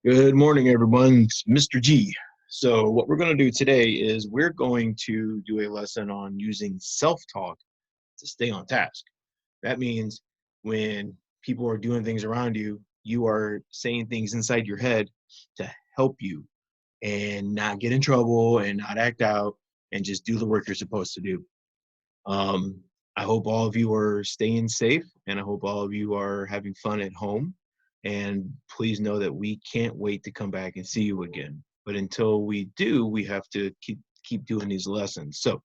Good morning, everyone. It's Mr. G. So what we're going to do today is we're going to do a lesson on using self-talk to stay on task. That means when people are doing things around you, you are saying things inside your head to help you and not get in trouble and not act out and just do the work you're supposed to do. Um, I hope all of you are staying safe, and I hope all of you are having fun at home. And please know that we can't wait to come back and see you again. But until we do, we have to keep doing these lessons. So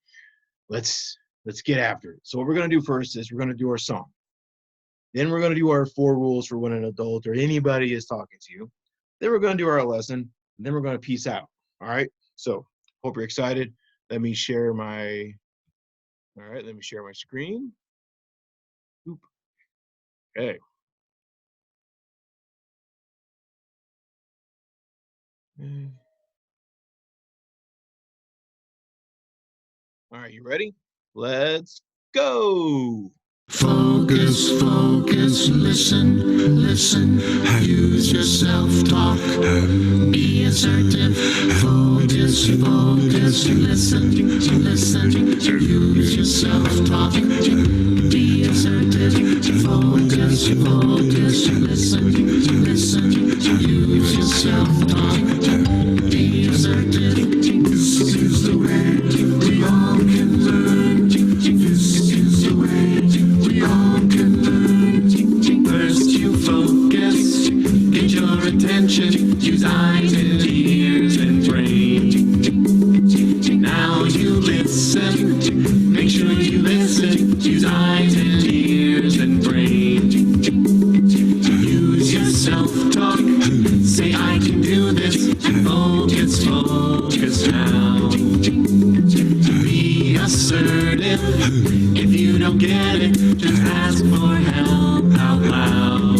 let's get after it. So what we're gonna do first is we're gonna do our song. Then we're gonna do our 4 rules for when an adult or anybody is talking to you. Then we're gonna do our lesson. And then we're gonna peace out. All right. So hope you're excited. Let me share my all right, let me share my screen. Oop. Okay. Mm. All right, you ready? Let's go. Focus, focus, listen, listen, use your self-talk, be assertive, focus, focus, listen, listen, use your self-talk, be assertive, focus, focus, listen, listen, use your self-talk, be assertive, this is the way we all can learn, this is the way we all can learn. First you focus, get your attention, use eyes and ears and brain. Now you listen, make sure you listen, use eyes and ears and brain. Use your self-talk, say I can do this, focus, focus now. Be assertive, if you don't get it, just ask for help out loud.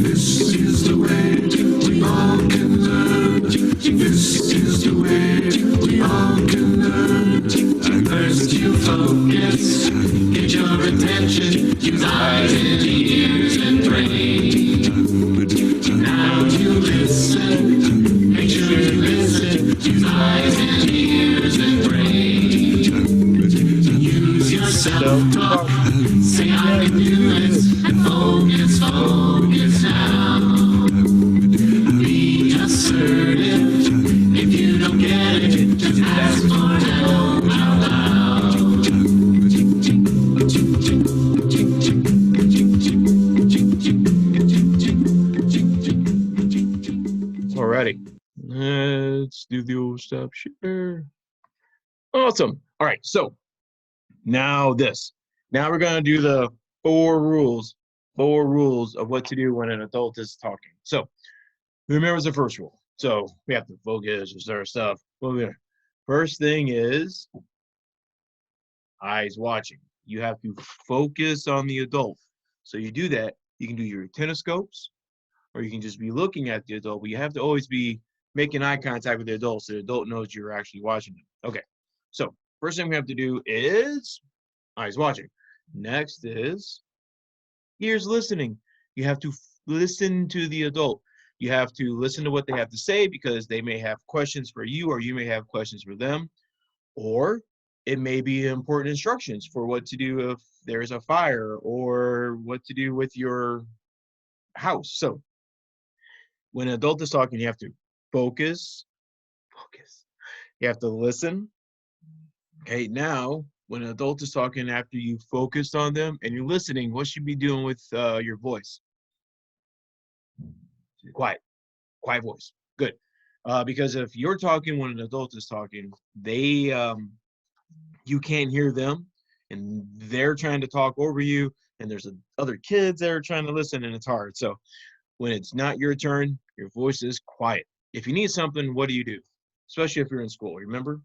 This is the way we all can learn. This is the way we all can learn. First you focus, get your attention, use eyes and ears and brain. Now you listen, make sure you listen, use eyes and ears and brain. Use your self-talk, say I can do this, and focus, focus now. Be assertive, if you don't get it, just ask for help out loud. Alrighty. Let's do the old stop share. Awesome. All right. So now this. Now we're gonna do the 4 rules. 4 rules of what to do when an adult is talking. So remember the first rule. So we have to focus, or stuff. Well, first thing is eyes watching. You have to focus on the adult. So you do that. You can do your tenoscopes, or you can just be looking at the adult, but you have to always be making eye contact with the adult so the adult knows you're actually watching them. Okay, so first thing we have to do is eyes watching. Next is ears listening. You have to listen to the adult. You have to listen to what they have to say because they may have questions for you or you may have questions for them. Or it may be important instructions for what to do if there's a fire or what to do with your house. So when an adult is talking, you have to focus, focus. You have to listen. Okay, now when an adult is talking after you focused on them and you're listening, what should you be doing with your voice? Quiet, quiet voice. Good. Because if you're talking when an adult is talking, you can't hear them and they're trying to talk over you and there's other kids that are trying to listen and it's hard. So when it's not your turn, your voice is quiet. If you need something, what do? Especially if you're in school, remember?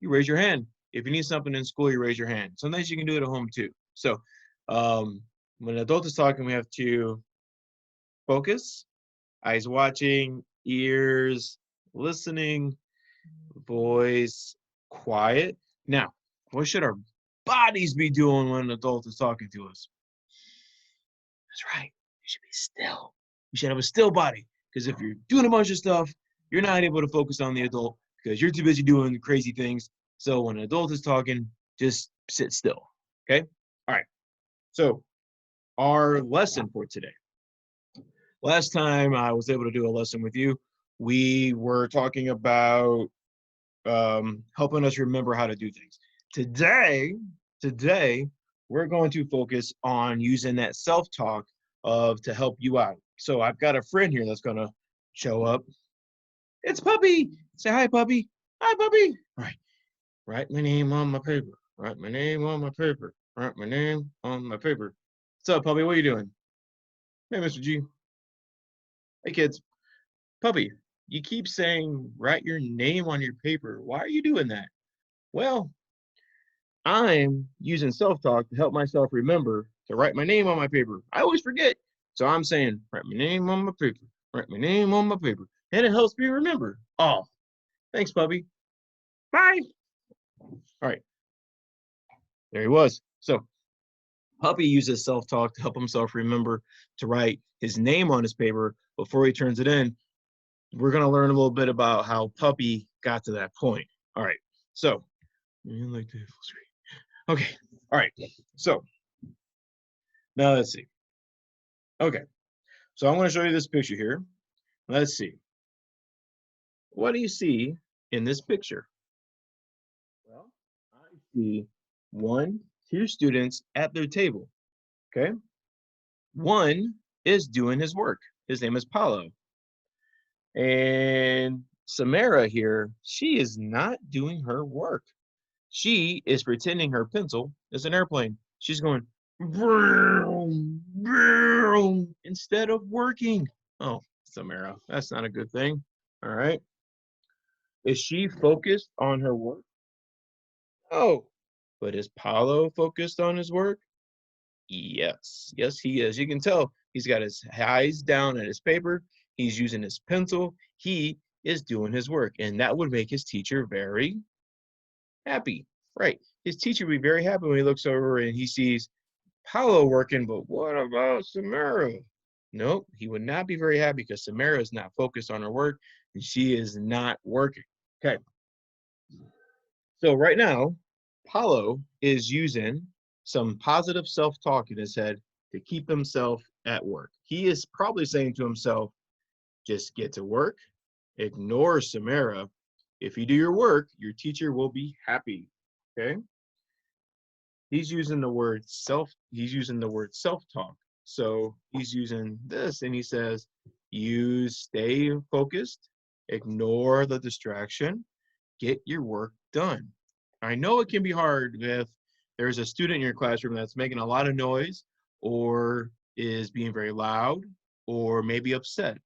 You raise your hand. If you need something in school, you raise your hand. Sometimes you can do it at home too. So when an adult is talking, we have to focus, eyes watching, ears listening, voice quiet. Now, What should our bodies be doing when an adult is talking to us? That's right. You should be still. You should have a still body. Because if you're doing a bunch of stuff, you're not able to focus on the adult because you're too busy doing crazy things. So when an adult is talking, just sit still. Okay? All right. So our lesson for today. Last time I was able to do a lesson with you, we were talking about helping us remember how to do things. Today, we're going to focus on using that self-talk to help you out. So I've got a friend here that's gonna show up. It's Puppy. Say hi, Puppy. Hi, Puppy. All right. Write my name on my paper. Write my name on my paper. Write my name on my paper. What's up, Puppy? What are you doing? Hey, Mr. G. Hey, kids. Puppy, you keep saying write your name on your paper. Why are you doing that? Well, I'm using self-talk to help myself remember to write my name on my paper. I always forget. So I'm saying, write my name on my paper. Write my name on my paper. And it helps me remember. Oh, thanks, Puppy. Bye. All right. There he was. So Puppy uses self-talk to help himself remember to write his name on his paper before he turns it in. We're going to learn a little bit about how Puppy got to that point. All right. So, okay. All right. So, now let's see. Okay. So I'm going to show you this picture here. Let's see. What do you see in this picture? Well, I see two students at their table. Okay. One is doing his work. His name is Paulo. And Samara here, she is not doing her work. She is pretending her pencil is an airplane. She's going vroom, vroom, instead of working. Oh, Samara, that's not a good thing. All right. Is she focused on her work? Oh, but is Paulo focused on his work? Yes, yes, he is. You can tell he's got his eyes down at his paper. He's using his pencil. He is doing his work, and that would make his teacher very happy. Right. His teacher would be very happy when he looks over and he sees Paulo working, but what about Samara? Nope, he would not be very happy because Samara is not focused on her work and she is not working. Okay. So right now, Paulo is using some positive self-talk in his head to keep himself at work. He is probably saying to himself, just get to work, ignore Samara. If you do your work, your teacher will be happy. Okay. He's using the word self-talk. So he's using this and he says, you stay focused, ignore the distraction, get your work done. I know it can be hard if there's a student in your classroom that's making a lot of noise or is being very loud or maybe upset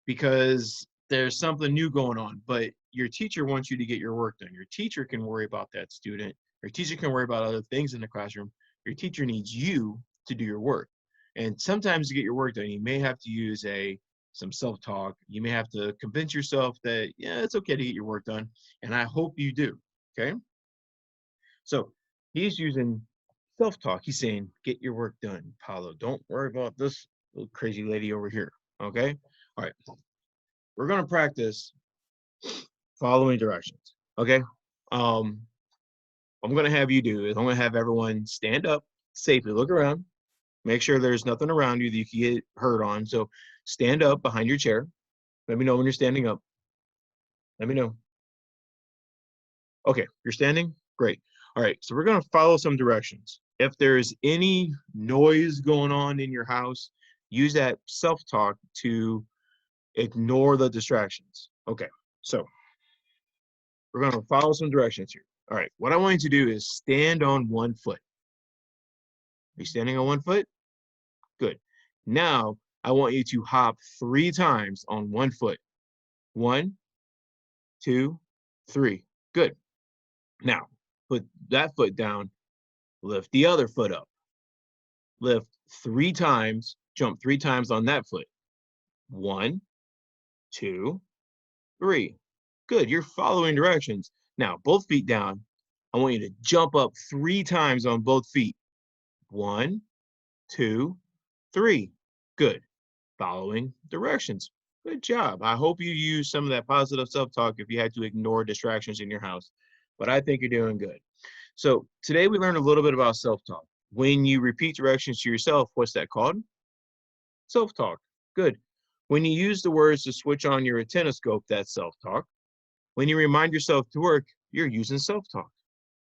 because there's something new going on, but your teacher wants you to get your work done. Your teacher can worry about that student. Your teacher can worry about other things in the classroom. Your teacher needs you to do your work. And sometimes to get your work done, you may have to use some self-talk. You may have to convince yourself that, yeah, it's okay to get your work done. And I hope you do, okay? So he's using self-talk. He's saying, get your work done, Paulo. Don't worry about this little crazy lady over here, okay? All right. We're going to practice following directions, okay? I'm going to have you do is I'm going to have everyone stand up safely, look around, make sure there's nothing around you that you can get hurt on. So stand up behind your chair. Let me know when you're standing up. Let me know. Okay, you're standing? Great. All right, so we're going to follow some directions. If there's any noise going on in your house, use that self-talk to ignore the distractions. Okay, so we're going to follow some directions here. All right, what I want you to do is stand on one foot. Are you standing on one foot? Good. Now, I want you to hop 3 times on one foot. 1, 2, 3. Good. Now, put that foot down, lift the other foot up. Lift 3 times, jump 3 times on that foot. 1, 2, 3. Good, you're following directions. Now, both feet down, I want you to jump up 3 times on both feet. 1, 2, 3. Good. Following directions. Good job. I hope you use some of that positive self-talk if you had to ignore distractions in your house, but I think you're doing good. So today we learned a little bit about self-talk. When you repeat directions to yourself, what's that called? Self-talk. Good. When you use the words to switch on your antenna-scope, that's self-talk. When you remind yourself to work, you're using self-talk.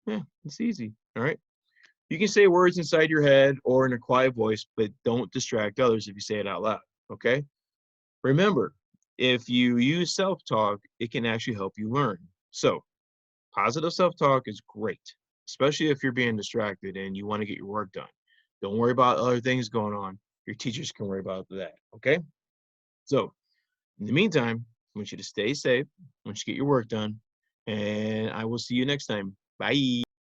Yeah, it's easy. All right. You can say words inside your head or in a quiet voice, but don't distract others if you say it out loud. Okay. Remember, if you use self-talk, it can actually help you learn. So positive self-talk is great, especially if you're being distracted and you want to get your work done. Don't worry about other things going on. Your teachers can worry about that. Okay. So in the meantime, I want you to stay safe. I want you to get your work done. And I will see you next time. Bye.